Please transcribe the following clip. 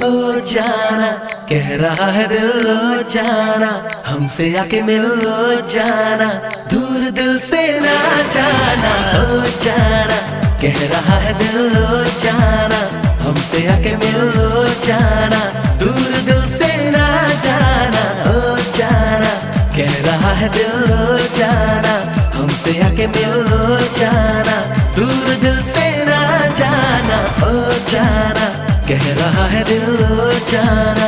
ओ जाना कह रहा है दिल, ओ जाना हमसे आके मिल, ओ जाना दूर दिल से ना जाना। ओ जाना कह रहा है दिल, ओ जाना हमसे आके मिल, ओ जाना दूर दिल से ना जाना। ओ जाना कह रहा है दिल, ओ जाना हमसे आके मिल, ओ जाना दूर दिल से ना जाना। ओ जाना कह रहा है दिल, ओ जाना।